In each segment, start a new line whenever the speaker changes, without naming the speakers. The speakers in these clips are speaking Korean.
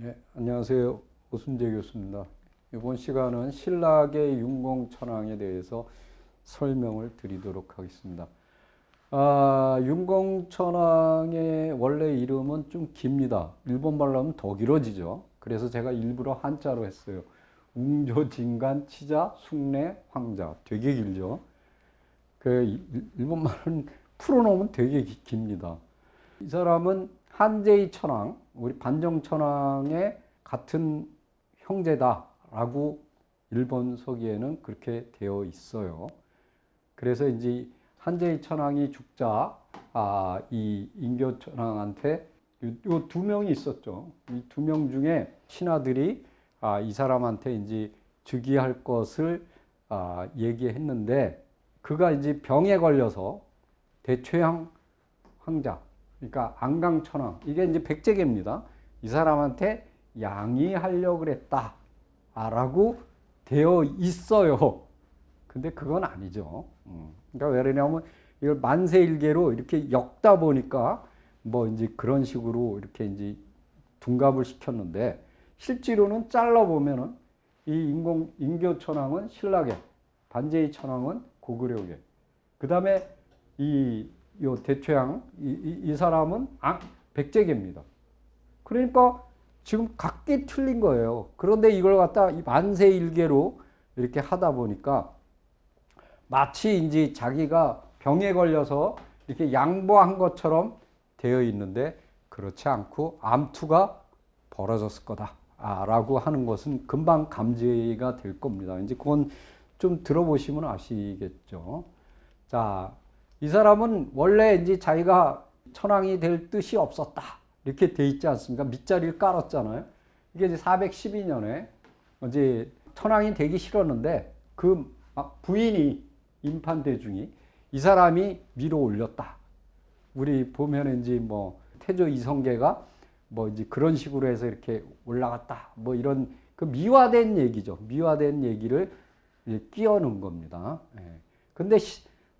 네, 안녕하세요. 오순재 교수입니다. 이번 시간은 신라의 윤공천왕에 대해서 설명을 드리도록 하겠습니다. 윤공천왕의 원래 이름은 좀 깁니다. 일본말로 하면 더 길어지죠. 그래서 제가 일부러 한자로 했어요. 웅조진간 치자 숭례 황자. 되게 길죠. 일본말은 풀어놓으면 되게 깁니다. 이 사람은 한제이 천왕, 우리 반정 천왕의 같은 형제다라고 일본 서기에는 그렇게 되어 있어요. 그래서 이제 한제이 천왕이 죽자 이 인교 천왕한테 요 두 명이 있었죠. 이 두 명 중에 신하들이 이 사람한테 이제 즉위할 것을 얘기했는데 그가 이제 병에 걸려서 대최양 황자, 그러니까 안강천왕, 이게 이제 백제계입니다. 이 사람한테 양위하려고 그랬다라고 되어 있어요. 근데 그건 아니죠. 그러니까 왜 그러냐면 이걸 만세일계로 이렇게 엮다 보니까 뭐 이제 그런 식으로 이렇게 이제 둔갑을 시켰는데 실제로는 잘라 보면은 이 인교천왕은 신라계, 반제이 천왕은 고구려계, 그 다음에 요 대최양 이 사람은 백제계입니다. 그러니까 지금 각기 틀린 거예요. 그런데 이걸 갖다 만세일계로 이렇게 하다 보니까 마치 이제 자기가 병에 걸려서 이렇게 양보한 것처럼 되어 있는데 그렇지 않고 암투가 벌어졌을 거다라고 하는 것은 금방 감지가 될 겁니다. 이제 그건 좀 들어보시면 아시겠죠. 자, 이 사람은 원래 이제 자기가 천왕이 될 뜻이 없었다. 이렇게 돼 있지 않습니까? 밑자리를 깔았잖아요. 이게 이제 412년에 이제 천왕이 되기 싫었는데 그 부인이 임판대중이 이 사람이 밀어 올렸다. 우리 보면 이제 뭐 태조 이성계가 뭐 이제 그런 식으로 해서 이렇게 올라갔다. 뭐 이런 그 미화된 얘기죠. 미화된 얘기를 끼워 넣은 겁니다. 근데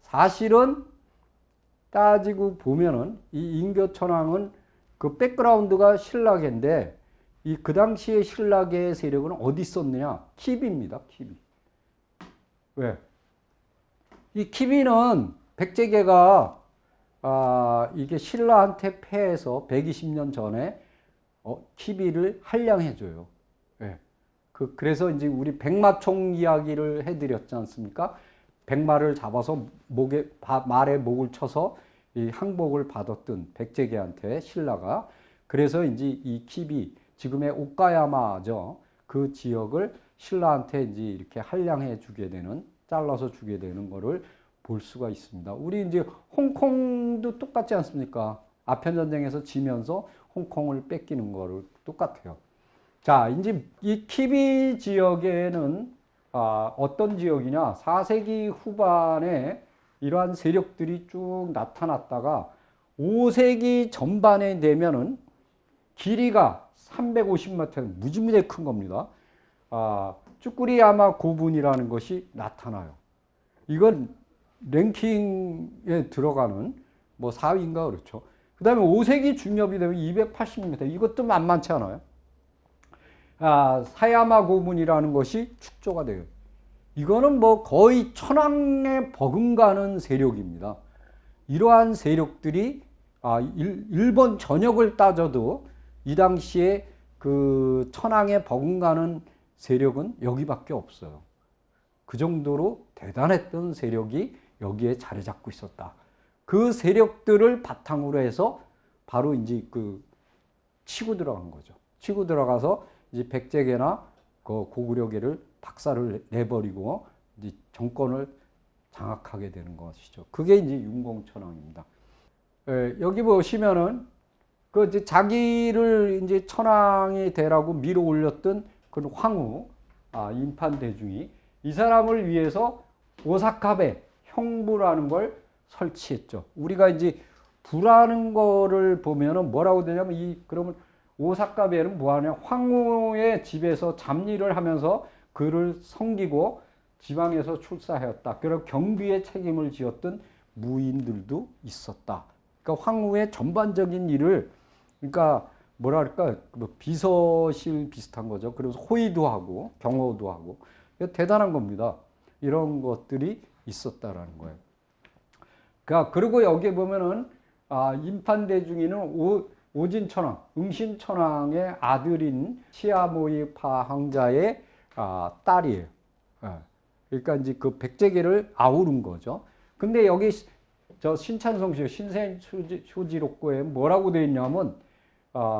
사실은 따지고 보면은 이 인교천왕은 그 백그라운드가 신라계인데 이 그 당시에 신라계의 세력은 어디 있었느냐? 키비입니다. 키비. 왜? 이 키비는 백제계가 이게 신라한테 패해서 120년 전에 키비를 한량해 줘요. 예. 그래서 이제 우리 백마총 이야기를 해드렸지 않습니까? 백마를 잡아서 말에 목을 쳐서 이 항복을 받았던 백제계한테 신라가, 그래서 이제 이 키비, 지금의 오카야마죠. 그 지역을 신라한테 이제 이렇게 한량해 주게 되는, 잘라서 주게 되는 거를 볼 수가 있습니다. 우리 이제 홍콩도 똑같지 않습니까? 아편전쟁에서 지면서 홍콩을 뺏기는 거를 똑같아요. 자, 이제 이 키비 지역에는 어떤 지역이냐? 4세기 후반에 이러한 세력들이 쭉 나타났다가 5세기 전반에 되면은 길이가 350m, 무지무지 큰 겁니다. 쭈꾸리야마 고분이라는 것이 나타나요. 이건 랭킹에 들어가는 뭐 4위인가 그렇죠. 그 다음에 5세기 중엽이 되면 280m, 이것도 만만치 않아요. 사야마 고문이라는 것이 축조가 돼요. 이거는 뭐 거의 천왕에 버금가는 세력입니다. 이러한 세력들이 일본 전역을 따져도 이 당시에 그 천왕에 버금가는 세력은 여기밖에 없어요. 그 정도로 대단했던 세력이 여기에 자리 잡고 있었다. 그 세력들을 바탕으로 해서 바로 이제 그 치고 들어간 거죠. 치고 들어가서 이제 백제계나 그 고구려계를 박살을 내버리고 이제 정권을 장악하게 되는 것이죠. 그게 이제 윤공천왕입니다. 여기 보시면은 그 이제 자기를 이제 천왕이 되라고 밀어 올렸던 그 황후, 임판대중이 이 사람을 위해서 오사카베 형부라는 걸 설치했죠. 우리가 이제 부라는 거를 보면은 뭐라고 되냐면 그러면 오사카베는 뭐하냐? 황후의 집에서 잡일을 하면서 그를 섬기고 지방에서 출사하였다. 그리고 경비의 책임을 지었던 무인들도 있었다. 그러니까 황후의 전반적인 일을, 그러니까 뭐랄까, 뭐 비서실 비슷한 거죠. 그래서 호의도 하고 경호도 하고 대단한 겁니다. 이런 것들이 있었다라는 거예요. 그리고 여기에 보면은 임판대중이는 오진천왕, 응신천왕의 아들인 시아모이파 황자의 딸이에요. 그러니까 이제 그 백제계를 아우른 거죠. 근데 여기 저 신찬성시 신센쇼지록고에 뭐라고 되어 있냐면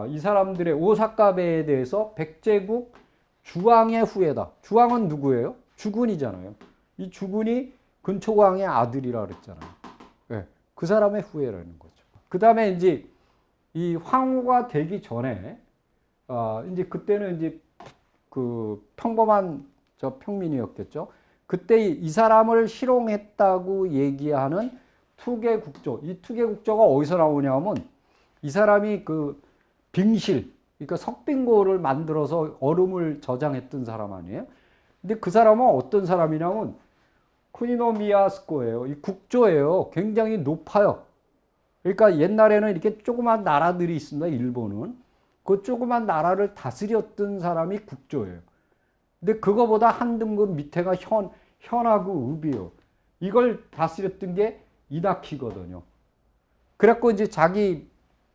이 사람들의 오사카베에 대해서 백제국 주왕의 후예다. 주왕은 누구예요? 주군이잖아요. 이 주군이 근초광의 아들이라 그랬잖아요. 네, 그 사람의 후예라는 거죠. 그 다음에 이제 이 황후가 되기 전에 이제 그때는 이제 그 평범한 저 평민이었겠죠. 그때 이 사람을 희롱했다고 얘기하는 투개국조. 이 투개국조가 어디서 나오냐면 이 사람이 그 빙실, 그러니까 석빙고를 만들어서 얼음을 저장했던 사람 아니에요? 근데 그 사람은 어떤 사람이냐면 쿠니노미야스코예요. 이 국조예요. 굉장히 높아요. 그러니까 옛날에는 이렇게 조그만 나라들이 있습니다. 일본은. 그 조그만 나라를 다스렸던 사람이 국조예요. 근데 그거보다 한 등급 밑에가 현하고 읍이에요. 이걸 다스렸던 게 이다키거든요. 그래갖고 이제 자기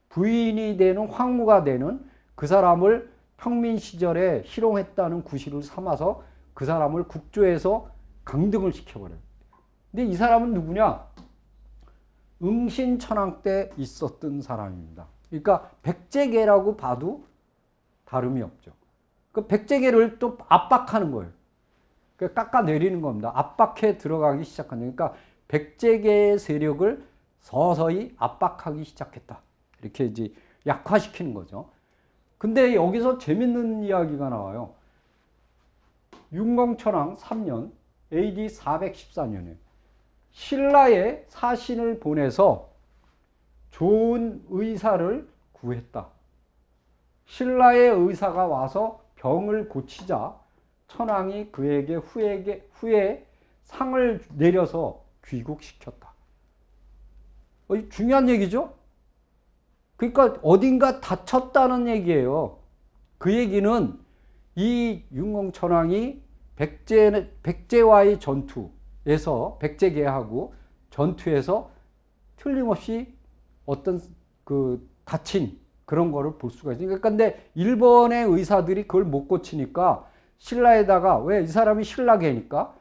부인이 되는 황후가 되는 그 사람을 평민 시절에 희롱했다는 구실을 삼아서 그 사람을 국조에서 강등을 시켜버려요. 근데 이 사람은 누구냐? 응신천왕 때 있었던 사람입니다. 그러니까 백제계라고 봐도 다름이 없죠. 그 백제계를 또 압박하는 거예요. 깎아내리는 겁니다. 압박해 들어가기 시작한 거예요. 그러니까 백제계의 세력을 서서히 압박하기 시작했다. 이렇게 이제 약화시키는 거죠. 근데 여기서 재밌는 이야기가 나와요. 윤공천왕 3년 AD 414년에 신라에 사신을 보내서 좋은 의사를 구했다. 신라의 의사가 와서 병을 고치자 천왕이 그에게 후에 상을 내려서 귀국시켰다. 중요한 얘기죠? 그러니까 어딘가 다쳤다는 얘기예요. 그 얘기는 이 윤공천왕이 백제와의 전투에서 백제계하고 전투에서 틀림없이 어떤 그 다친 그런 거를 볼 수가 있어요. 그러니까 근데 일본의 의사들이 그걸 못 고치니까 신라에다가 왜 이 사람이 신라계니까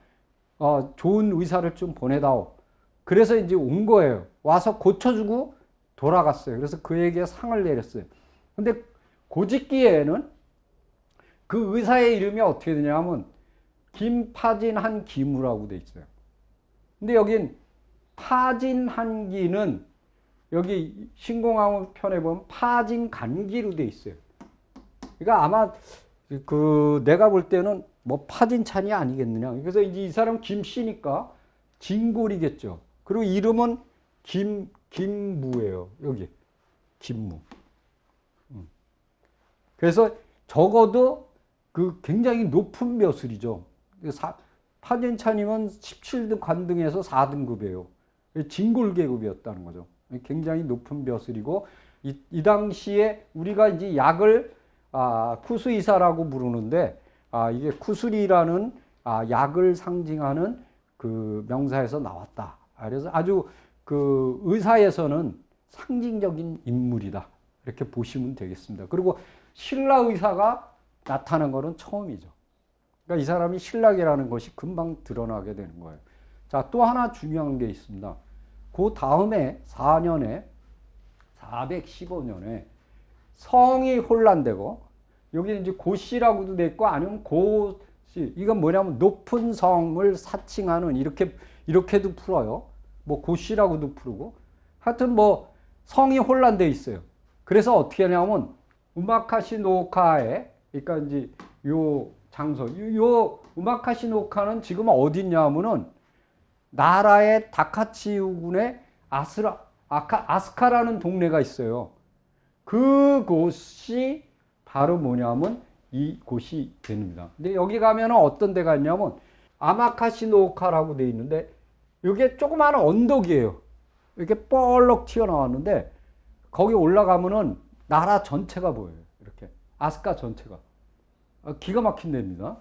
좋은 의사를 좀 보내다오. 그래서 이제 온 거예요. 와서 고쳐주고 돌아갔어요. 그래서 그에게 상을 내렸어요. 근데 고짓기에는 그 의사의 이름이 어떻게 되냐면 김파진한 기무라고 돼 있어요. 근데 여긴 파진한기는 여기 신공항 편에 보면 파진간기로 돼 있어요. 그러니까 아마 그 내가 볼 때는 뭐 파진찬이 아니겠느냐. 그래서 이제 이 사람 김씨니까 진골이겠죠. 그리고 이름은 김무예요. 여기 김무. 그래서 적어도 그 굉장히 높은 벼슬이죠. 파진찬이면 17등 관등에서 4등급이에요. 진골계급이었다는 거죠. 굉장히 높은 벼슬이고 이 당시에 우리가 이제 약을 쿠수이사라고 부르는데 이게 쿠술이라는 약을 상징하는 그 명사에서 나왔다. 그래서 아주 그 의사에서는 상징적인 인물이다. 이렇게 보시면 되겠습니다. 그리고 신라 의사가 나타난 것은 처음이죠. 그러니까 이 사람이 신라계라는 것이 금방 드러나게 되는 거예요. 자, 또 하나 중요한 게 있습니다. 그 다음에 4년에 415년에 성이 혼란되고 여기 이제 고씨라고도 돼 있고 아니면 고씨, 이건 뭐냐면 높은 성을 사칭하는 이렇게도 풀어요. 뭐 고씨라고도 풀고 하여튼 뭐 성이 혼란돼 있어요. 그래서 어떻게 하냐면 우마카시노카에 그러니까 이제 요 장소 요 우마카시노카는 지금 어디 있냐면은 나라의 다카치우군의 아스카라는 동네가 있어요. 그곳이 바로 뭐냐면 이 곳이 됩니다. 근데 여기 가면은 어떤 데가 있냐면 아마카시노카라고 돼 있는데 이게 조그마한 언덕이에요. 이렇게 뻘럭 튀어나왔는데 거기 올라가면은 나라 전체가 보여요. 이렇게 아스카 전체가 기가 막힌 데입니다.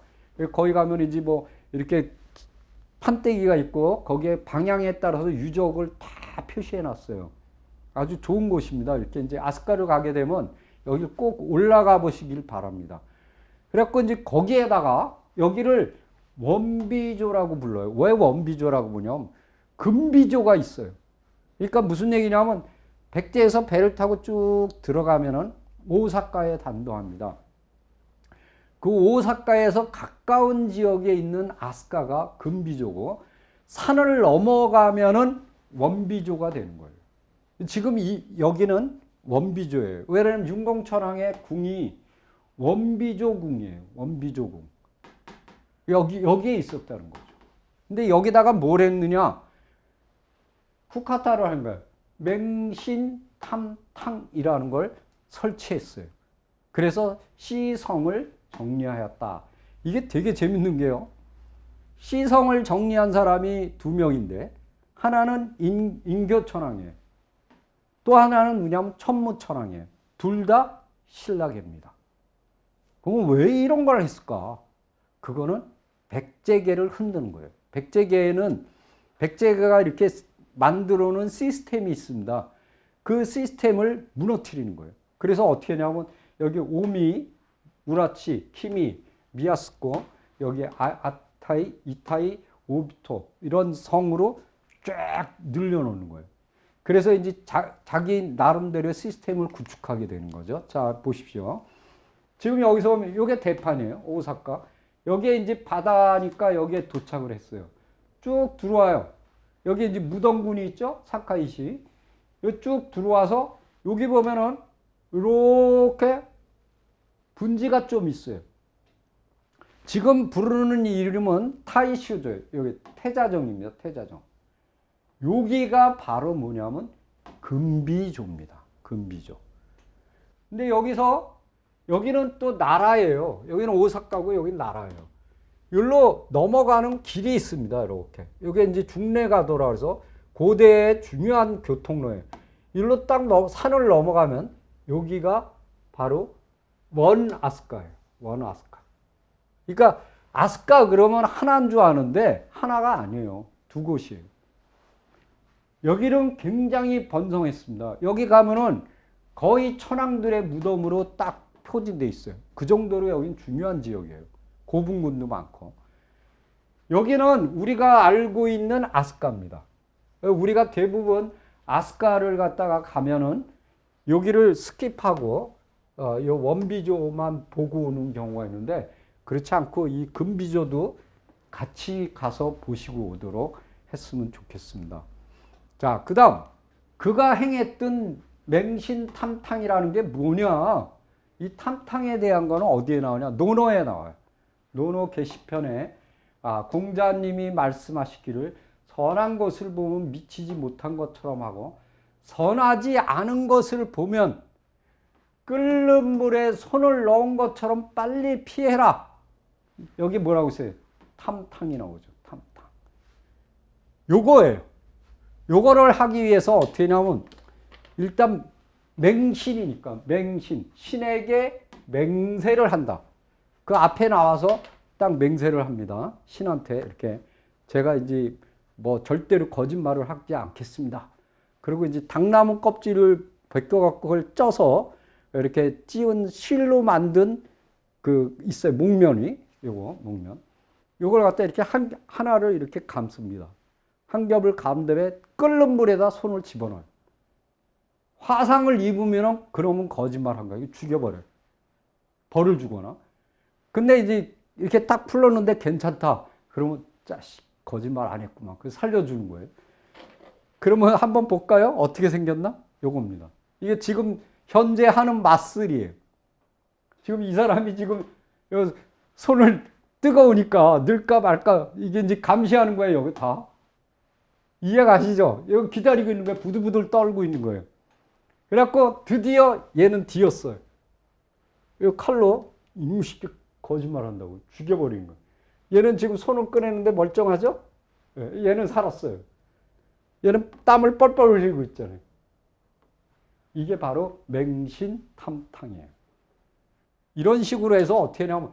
거기 가면 이제 뭐 이렇게 판때기가 있고 거기에 방향에 따라서 유적을 다 표시해 놨어요. 아주 좋은 곳입니다. 이렇게 이제 아스카를 가게 되면 여기 꼭 올라가 보시길 바랍니다. 그래갖고 이제 거기에다가 여기를 원비조라고 불러요. 왜 원비조라고 부르냐면 금비조가 있어요. 그러니까 무슨 얘기냐면 백제에서 배를 타고 쭉 들어가면은 오사카에 단도합니다. 그 오사카에서 가까운 지역에 있는 아스카가 금비조고 산을 넘어가면은 원비조가 되는 거예요. 지금 여기는 원비조예요. 왜냐하면 윤공천왕의 궁이 원비조궁이에요. 원비조궁. 여기에 있었다는 거죠. 근데 여기다가 뭘 했느냐? 쿠카타를 한 거예요. 맹신탐탕이라는 걸 설치했어요. 그래서 시성을 정리하였다. 이게 되게 재밌는 게요. 시성을 정리한 사람이 두 명인데 하나는 인교천왕이에요. 또 하나는 누구냐면 천무천왕이에요. 둘 다 신라계입니다. 그럼 왜 이런 걸 했을까? 그거는 백제계를 흔드는 거예요. 백제계가 이렇게 만들어 놓은 시스템이 있습니다. 그 시스템을 무너뜨리는 거예요. 그래서 어떻게 하냐면 여기 오미, 우라치, 키미, 미야스코, 여기 아타이, 이타이, 오비토 이런 성으로 쫙 늘려놓는 거예요. 그래서 이제 자기 나름대로 시스템을 구축하게 되는 거죠. 자, 보십시오. 지금 여기서 보면 이게 대판이에요. 오사카. 여기에 이제 바다니까 여기에 도착을 했어요. 쭉 들어와요. 여기 이제 무덤군이 있죠? 사카이시. 여기 쭉 들어와서 여기 보면은 이렇게 분지가 좀 있어요. 지금 부르는 이름은 타이슈조예요. 여기 태자정입니다. 태자정. 여기가 바로 뭐냐면 금비조입니다. 금비조. 근데 여기는 또 나라예요. 여기는 오사카고 여기는 나라예요. 여기로 넘어가는 길이 있습니다. 이렇게. 여기 이제 중내가도라 해서 고대의 중요한 교통로예요. 여기로 딱 산을 넘어가면 여기가 바로 원아스카예요. 원아스카. 그러니까 아스카 그러면 하나인 줄 아는데 하나가 아니에요. 두 곳이에요. 여기는 굉장히 번성했습니다. 여기 가면은 거의 천황들의 무덤으로 딱 표진돼 있어요. 그 정도로 여기는 중요한 지역이에요. 고분군도 많고. 여기는 우리가 알고 있는 아스카입니다. 우리가 대부분 아스카를 갖다가 가면은 여기를 스킵하고 이 원비조만 보고 오는 경우가 있는데 그렇지 않고 이 금비조도 같이 가서 보시고 오도록 했으면 좋겠습니다. 자, 그 다음 그가 행했던 맹신탐탕이라는 게 뭐냐? 이 탐탕에 대한 거는 어디에 나오냐? 논어에 나와요. 논어 게시편에 공자님이 말씀하시기를 선한 것을 보면 미치지 못한 것처럼 하고 선하지 않은 것을 보면 끓는 물에 손을 넣은 것처럼 빨리 피해라. 여기 뭐라고 써요? 탐탕이 나오죠. 탐탕. 요거예요. 요거를 하기 위해서 어떻게 하냐면 일단 맹신이니까 맹신. 신에게 맹세를 한다. 그 앞에 나와서 딱 맹세를 합니다. 신한테 이렇게 제가 이제 뭐 절대로 거짓말을 하지 않겠습니다. 그리고 이제 당나무 껍질을 벗겨갖고 그걸 쪄서 이렇게 찌운 실로 만든 그 있어요. 목면이 요거 목면. 요걸 갖다 이렇게 하나를 이렇게 감습니다. 한 겹을 감은 다음에 끓는 물에다 손을 집어넣어요. 화상을 입으면 그러면 거짓말한 거예요. 죽여버려요. 벌을 주거나. 근데 이제 이렇게 딱 풀렀는데 괜찮다. 그러면 자식 거짓말 안 했구만. 그래서 살려주는 거예요. 그러면 한번 볼까요? 어떻게 생겼나? 요겁니다. 이게 지금 현재 하는 마술이에요. 지금 이 사람이 지금 손을 뜨거우니까 넣을까 말까 이게 이제 감시하는 거예요. 여기 다. 이해가시죠? 여기 기다리고 있는 거예요. 부들부들 떨고 있는 거예요. 그래갖고 드디어 얘는 뒤었어요. 이 칼로 이무식게 거짓말 한다고 죽여버린 거예요. 얘는 지금 손을 꺼내는데 멀쩡하죠? 얘는 살았어요. 얘는 땀을 뻘뻘 흘리고 있잖아요. 이게 바로 맹신탐탕이에요. 이런 식으로 해서 어떻게 하냐면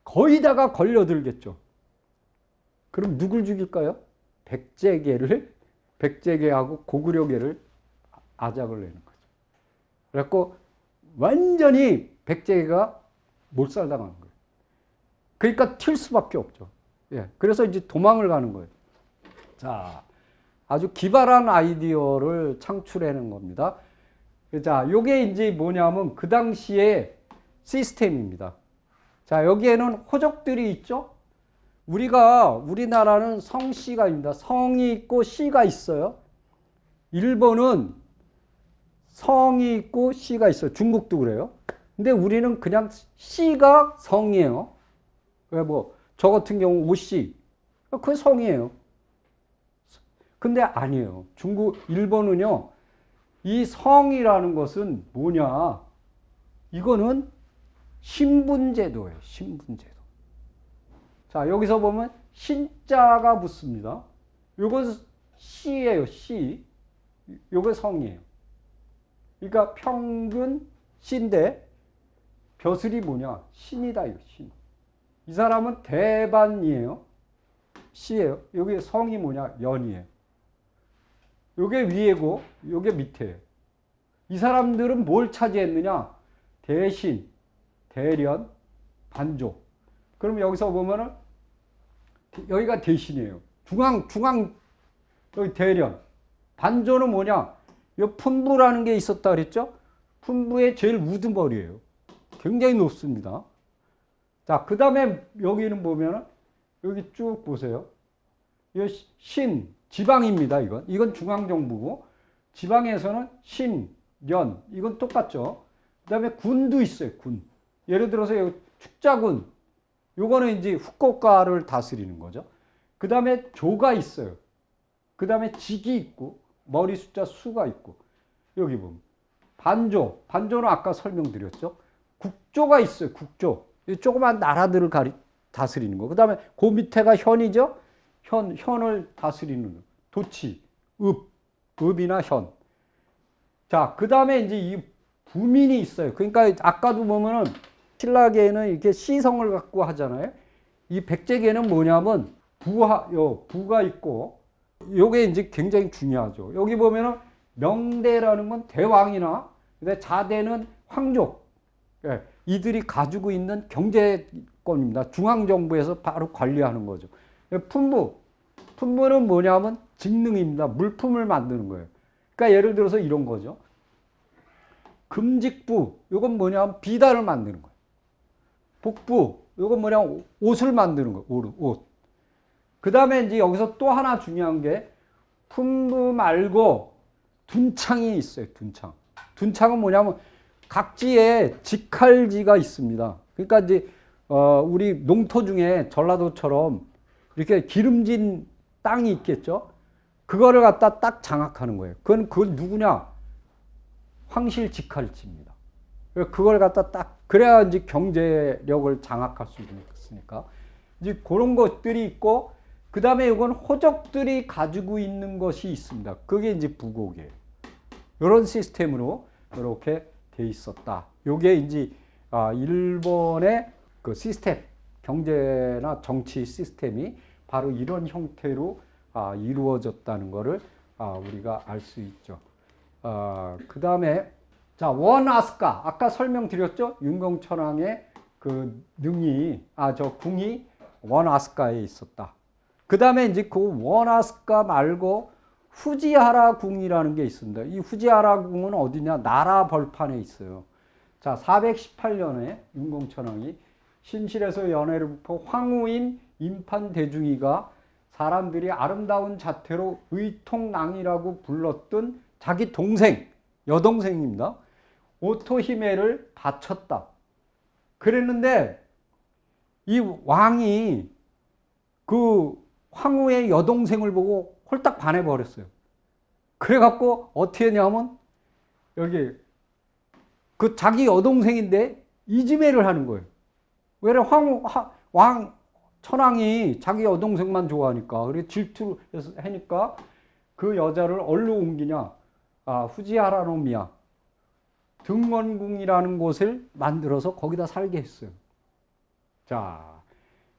거의 다가 걸려들겠죠. 그럼 누굴 죽일까요? 백제계하고 고구려계를 아작을 내는 거죠. 그래갖고 완전히 백제계가 몰살당하는 거예요. 그러니까 튈 수밖에 없죠. 예, 그래서 이제 도망을 가는 거예요. 자, 아주 기발한 아이디어를 창출해낸 겁니다. 자, 요게 이제 뭐냐면 그 당시에 시스템입니다. 자, 여기에는 호족들이 있죠? 우리나라는 성씨가입니다. 성이 있고 씨가 있어요. 일본은 성이 있고 씨가 있어요. 중국도 그래요. 근데 우리는 그냥 씨가 성이에요. 왜 저 같은 경우 오씨. 그게 성이에요. 근데 아니에요. 일본은요, 이 성이라는 것은 뭐냐? 이거는 신분제도예요. 신분제도. 자, 여기서 보면 신자가 붙습니다. 요건 씨예요. 씨. 요게 성이에요. 그러니까 평균 씨인데 벼슬이 뭐냐? 신이다. 이거 신. 이 사람은 대반이에요. 씨예요. 여기 성이 뭐냐? 연이에요. 요게 위에고 요게 밑에예요. 이 사람들은 뭘 차지했느냐? 대신, 대련, 반조. 그럼 여기서 보면은 여기가 대신이에요. 중앙 여기 대련. 반조는 뭐냐? 이 품부라는 게 있었다 그랬죠? 품부의 제일 우두머리예요. 굉장히 높습니다. 자, 그 다음에 여기는 보면은 여기 쭉 보세요. 이 지방입니다. 이건 중앙정부고, 지방에서는 신, 련, 이건 똑같죠. 그 다음에 군도 있어요. 군. 예를 들어서 여기 축자군. 요거는 이제 후쿠오카를 다스리는 거죠. 그 다음에 조가 있어요. 그 다음에 직이 있고, 머리 숫자 수가 있고, 여기 보면 반조는 아까 설명드렸죠. 국조가 있어요. 국조. 조그만 나라들을 다스리는 거. 그 다음에 그 밑에가 현이죠. 현을 다스리는 거. 도치, 읍이나 현. 자, 그 다음에 이제 이 부민이 있어요. 그러니까 아까도 보면은 신라계에는 이렇게 시성을 갖고 하잖아요. 이 백제계는 뭐냐면 부가 있고, 요게 이제 굉장히 중요하죠. 여기 보면은 명대라는 건 대왕이나, 근데 자대는 황족. 예, 이들이 가지고 있는 경제권입니다. 중앙정부에서 바로 관리하는 거죠. 품부는 뭐냐면 직능입니다. 물품을 만드는 거예요. 그러니까 예를 들어서 이런 거죠. 금직부, 이건 뭐냐면 비단을 만드는 거예요. 복부, 이건 뭐냐면 옷을 만드는 거예요. 옷. 그 다음에 이제 여기서 또 하나 중요한 게 품부 말고 둔창이 있어요. 둔창은 뭐냐면 각지에 직할지가 있습니다. 그러니까 이제 우리 농토 중에 전라도처럼 이렇게 기름진 땅이 있겠죠. 그거를 갖다 딱 장악하는 거예요. 그건 누구냐? 황실 직할지입니다. 그걸 갖다 딱 그래야 이제 경제력을 장악할 수 있으니까 이제 그런 것들이 있고, 그 다음에 이건 호족들이 가지고 있는 것이 있습니다. 그게 이제 부곡이에요. 이런 시스템으로 이렇게 돼 있었다. 요게 이제 일본의 그 시스템, 경제나 정치 시스템이 바로 이런 형태로 이루어졌다는 것을 우리가 알 수 있죠. 그 다음에 자, 원아스카, 아까 설명드렸죠? 윤공천왕의 그 궁이 원아스카에 있었다. 그 다음에 이제 그 원아스카 말고 후지하라 궁이라는 게 있습니다. 이 후지하라 궁은 어디냐? 나라 벌판에 있어요. 자, 418년에 윤공천왕이 신실에서 연회를 베풀 황후인 임판대중이가 사람들이 아름다운 자태로 의통낭이라고 불렀던 자기 동생, 여동생입니다. 오토히메를 바쳤다. 그랬는데 이 왕이 그 황후의 여동생을 보고 홀딱 반해버렸어요. 그래갖고 어떻게 했냐면 여기 그 자기 여동생인데 이지매를 하는 거예요. 왜 천왕이 자기 여동생만 좋아하니까. 그래 질투를 하니까 그 여자를 어디로 옮기냐? 후지하라 놈이야. 등원궁이라는 곳을 만들어서 거기다 살게 했어요. 자,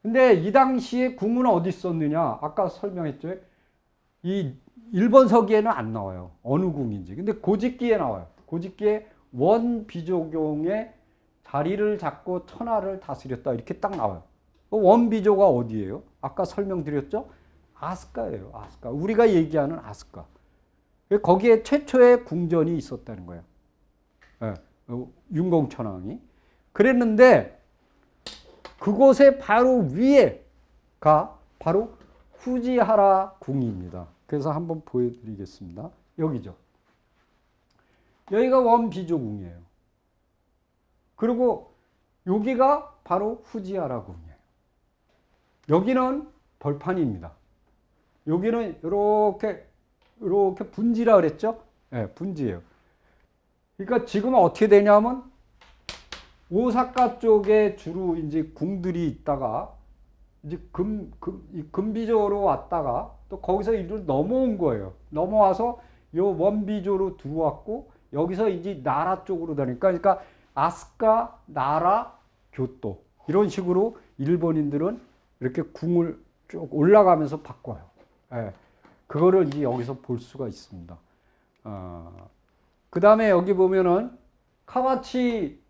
근데 이 당시에 궁은 어디 있었느냐? 아까 설명했죠. 이 일본 서기에는 안 나와요. 어느 궁인지. 근데 고집기에 나와요. 고집기에 원비조경의 자리를 잡고 천하를 다스렸다. 이렇게 딱 나와요. 원비조가 어디예요? 아까 설명드렸죠? 아스카예요. 아스카. 우리가 얘기하는 아스카. 거기에 최초의 궁전이 있었다는 거예요. 네, 윤공천왕이. 그랬는데 그곳에 바로 위에가 바로 후지하라 궁입니다. 그래서 한번 보여드리겠습니다. 여기죠. 여기가 원비조궁이에요. 그리고 여기가 바로 후지하라 궁이에요. 여기는 벌판입니다. 여기는 이렇게 분지라 그랬죠? 네, 분지예요. 그러니까 지금은 어떻게 되냐면 오사카 쪽에 주로 이제 궁들이 있다가 이제 금비조로 왔다가 또 거기서 이리로 넘어온 거예요. 넘어와서 요 원비조로 들어왔고 여기서 이제 나라 쪽으로 다니까 그러니까 아스카, 나라, 교토 이런 식으로 일본인들은 이렇게 궁을 쭉 올라가면서 바꿔요. 예. 그거를 이제 여기서 볼 수가 있습니다. 그 다음에 여기 보면은 카와치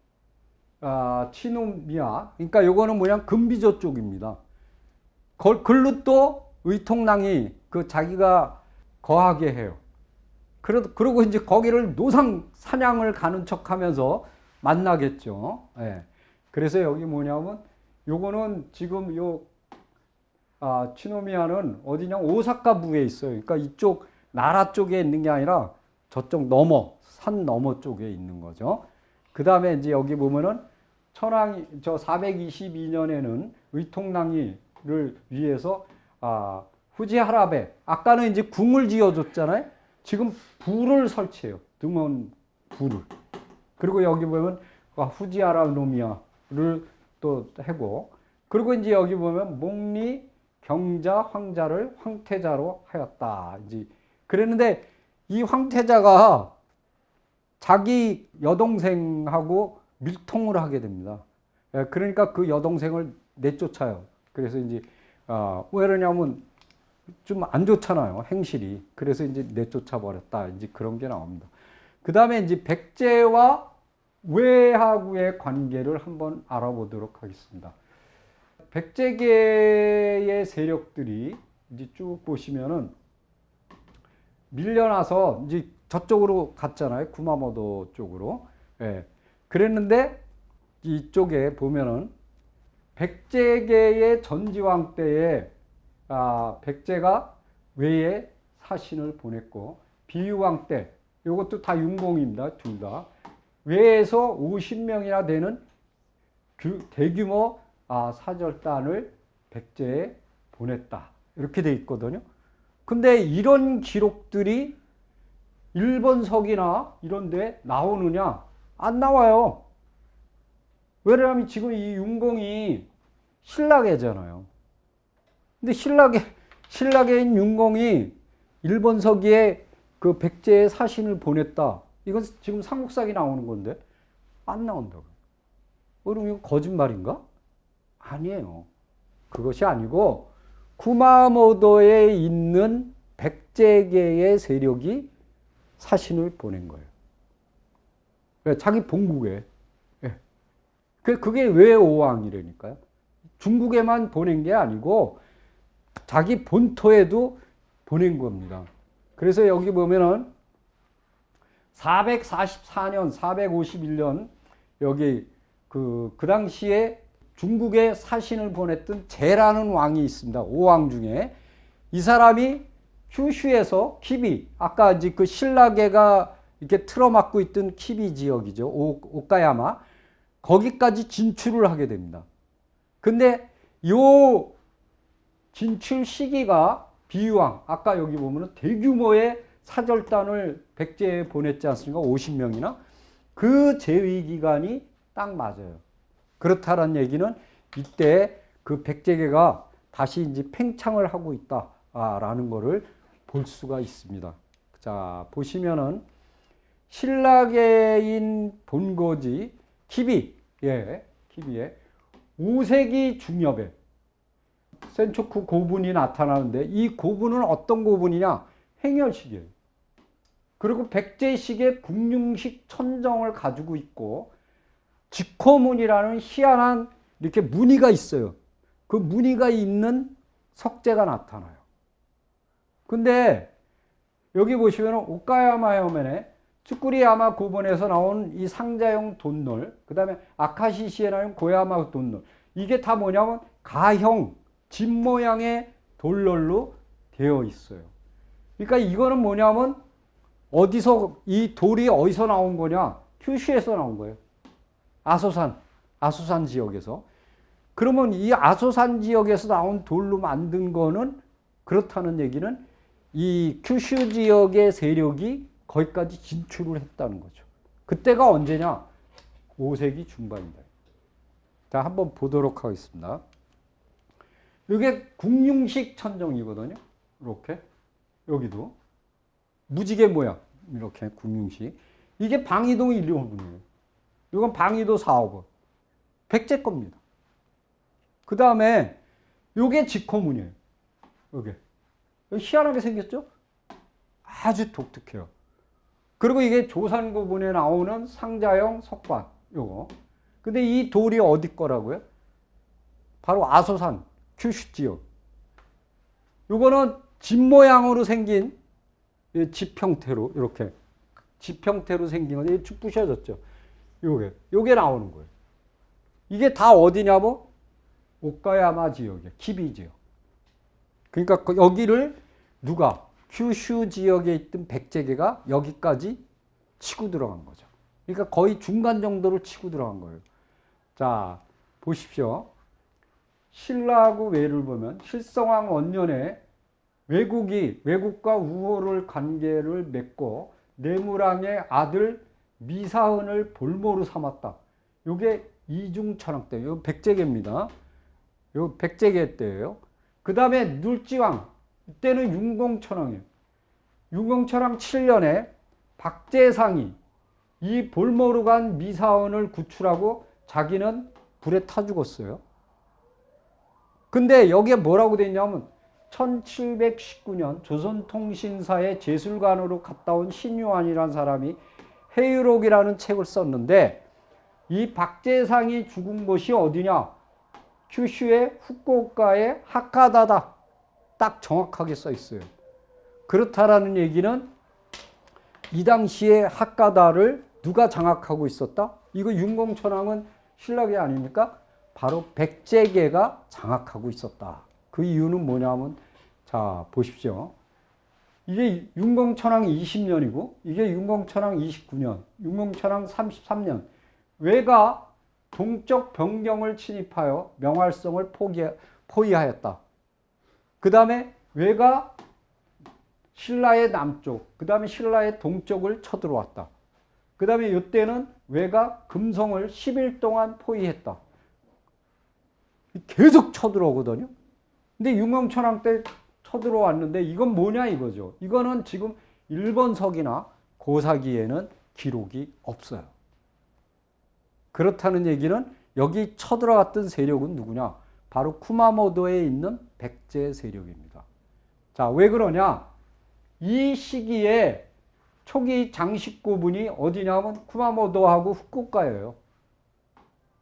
치노미야. 그러니까 요거는 뭐냐 금비조 쪽입니다. 글로 또 의통랑이 그 자기가 거하게 해요. 그리고 이제 거기를 노상 사냥을 가는 척 하면서 만나겠죠. 예. 그래서 여기 뭐냐면 요거는 지금 치노미야는 어디냐 오사카부에 있어요. 그러니까 이쪽 나라 쪽에 있는 게 아니라 저쪽 산 너머 쪽에 있는 거죠. 그 다음에 이제 여기 보면은 천황이 422년에는 의통랑이를 위해서 후지하라베 아까는 이제 궁을 지어줬잖아요. 지금 불을 설치해요. 등원 불을. 그리고 여기 보면 후지하라 노미야를 또 하고 그리고 이제 여기 보면 목리 경자 황자를 황태자로 하였다. 이제 그랬는데 이 황태자가 자기 여동생하고 밀통을 하게 됩니다. 그러니까 그 여동생을 내쫓아요. 그래서 이제 왜 그러냐면 좀 안 좋잖아요. 행실이. 그래서 이제 내쫓아 버렸다. 이제 그런 게 나옵니다. 그 다음에 이제 백제와 외하고의 관계를 한번 알아보도록 하겠습니다. 백제계의 세력들이 이제 쭉 보시면은 밀려나서 이제 저쪽으로 갔잖아요. 구마모토 쪽으로. 예. 그랬는데 이쪽에 보면은 백제계의 전지왕 때에 백제가 외에 사신을 보냈고 비유왕 때 이것도 다 윤공입니다. 둘 다. 외에서 50명이나 되는 대규모 사절단을 백제에 보냈다. 이렇게 돼 있거든요. 근데 이런 기록들이 일본석이나 이런 데 나오느냐? 안 나와요. 왜냐하면 지금 이 윤공이 신라계잖아요. 근데 신라계인 윤공이 일본서기에 그 백제의 사신을 보냈다. 이건 지금 삼국사기 나오는 건데 안 나온다고요. 그럼 이거 거짓말인가? 아니에요. 그것이 아니고 구마모토에 있는 백제계의 세력이 사신을 보낸 거예요. 자기 본국에. 그게 왜 오왕이라니까요. 중국에만 보낸 게 아니고 자기 본토에도 보낸 겁니다. 그래서 여기 보면은 444년, 451년 여기 그 당시에 중국에 사신을 보냈던 제라는 왕이 있습니다. 5왕 중에 이 사람이 큐슈에서 키비, 아까 이제 그 신라계가 이렇게 틀어막고 있던 키비 지역이죠. 오카야마 거기까지 진출을 하게 됩니다. 근데 요 진출 시기가 비유왕, 아까 여기 보면은 대규모의 사절단을 백제에 보냈지 않습니까? 50명이나. 그 재위 기간이 딱 맞아요. 그렇다는 얘기는 이때 그 백제계가 다시 이제 팽창을 하고 있다라는 거를 볼 수가 있습니다. 자, 보시면은 신라계인 본거지 키비의 5세기 중엽에 센초쿠 고분이 나타나는데 이 고분은 어떤 고분이냐? 행렬식이에요. 그리고 백제식의 궁융식 천정을 가지고 있고 직호문이라는 희한한 이렇게 무늬가 있어요. 그 무늬가 있는 석재가 나타나요. 근데 여기 보시면 오카야마 해면에 츠쿠리야마 고분에서 나온 이 상자형 돈놀, 그 다음에 아카시시에 나온 고야마 돈놀, 이게 다 뭐냐면 가형, 집 모양의 돌놀로 되어 있어요. 그러니까 이거는 뭐냐면 어디서, 이 돌이 어디서 나온 거냐? 큐슈에서 나온 거예요. 아소산 지역에서. 그러면 이 아소산 지역에서 나온 돌로 만든 거는 그렇다는 얘기는 이 큐슈 지역의 세력이 거기까지 진출을 했다는 거죠. 그때가 언제냐? 5세기 중반입니다. 자, 한번 보도록 하겠습니다. 이게 궁융식 천정이거든요. 이렇게. 여기도. 무지개 모양. 이렇게 궁융식. 이게 방이동 1호분이에요. 이건 방이도 4호분. 백제 겁니다. 그 다음에 요게 직호문이에요. 요게. 희한하게 생겼죠? 아주 독특해요. 그리고 이게 조산고분에 나오는 상자형 석관, 요거. 근데 이 돌이 어디 거라고요? 바로 아소산, 큐슈 지역. 요거는 집 모양으로 생긴 집 형태로, 이렇게. 집 형태로 생긴 건데, 쭉 부셔졌죠? 요게 나오는 거예요. 이게 다 어디냐면, 오카야마 지역이에요. 키비 지역. 그러니까 여기를 누가? 큐슈 지역에 있던 백제계가 여기까지 치고 들어간 거죠. 그러니까 거의 중간 정도로 치고 들어간 거예요. 자, 보십시오. 신라하고 외를 보면 실성왕 원년에 외국과 우호를 관계를 맺고 내무랑의 아들 미사은을 볼모로 삼았다. 요게 이중천왕 때, 요 백제계입니다. 요 백제계 때예요. 그 다음에 눌지왕, 이때는 윤공천왕이에요. 윤공천왕 7년에 박재상이 이 볼모로 간 미사원을 구출하고 자기는 불에 타 죽었어요. 근데 여기에 뭐라고 돼 있냐면 1719년 조선통신사의 제술관으로 갔다 온 신유환이라는 사람이 해유록이라는 책을 썼는데 이 박재상이 죽은 곳이 어디냐? 큐슈의 후쿠오카의 하카다다. 딱 정확하게 써 있어요. 그렇다라는 얘기는 이 당시에 하카다를 누가 장악하고 있었다? 이거 윤공천왕은 신라계 아닙니까? 바로 백제계가 장악하고 있었다. 그 이유는 뭐냐면, 자, 보십시오. 이게 윤공천왕 20년이고, 이게 윤공천왕 29년, 윤공천왕 33년. 왜가 동쪽 변경을 침입하여 명활성을 포위하였다. 그 다음에 왜가 신라의 남쪽, 그 다음에 신라의 동쪽을 쳐들어왔다. 그 다음에 이때는 왜가 금성을 10일 동안 포위했다. 계속 쳐들어오거든요. 근데 윤공천왕 때 쳐들어왔는데 이건 뭐냐 이거죠. 이거는 지금 일본석이나 고사기에는 기록이 없어요. 그렇다는 얘기는 여기 쳐들어왔던 세력은 누구냐? 바로 쿠마모도에 있는 백제 세력입니다. 자, 왜 그러냐? 이 시기에 초기 장식고분이 어디냐면 쿠마모도하고 후쿠오카예요.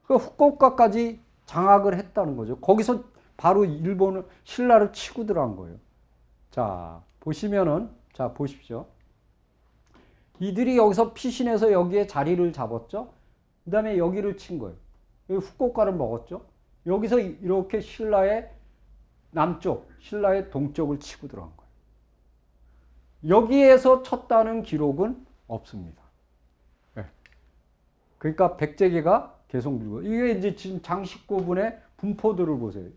그 후쿠오카까지 장악을 했다는 거죠. 거기서 바로 일본을, 신라를 치고 들어간 거예요. 자, 보시면은, 자, 보십시오. 이들이 여기서 피신해서 여기에 자리를 잡았죠. 그 다음에 여기를 친 거예요. 여기 후쿠오카를 먹었죠. 여기서 이렇게 신라의 남쪽, 신라의 동쪽을 치고 들어간 거예요. 여기에서 쳤다는 기록은 없습니다. 네. 그러니까 백제계가 계속 밀고, 이게 이제 지금 장식고분의 분포들을 보세요.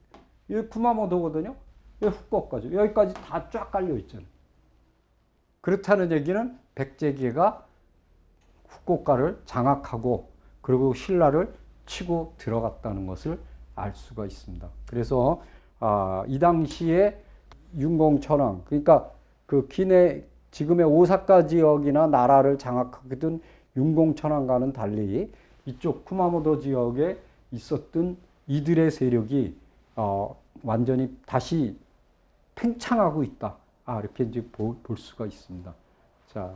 이게 쿠마모토거든요. 이게 후쿠오카죠. 여기까지 다 쫙 깔려 있잖아요. 그렇다는 얘기는 백제계가 후쿠오카를 장악하고 그리고 신라를 치고 들어갔다는 것을 알 수가 있습니다. 그래서 이 당시에 윤공천왕, 그러니까 그 기내 지금의 오사카 지역이나 나라를 장악하게 된 윤공천왕과는 달리 이쪽 쿠마모토 지역에 있었던 이들의 세력이 완전히 다시 팽창하고 있다. 이렇게 이제 볼 수가 있습니다. 자,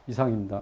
이상입니다.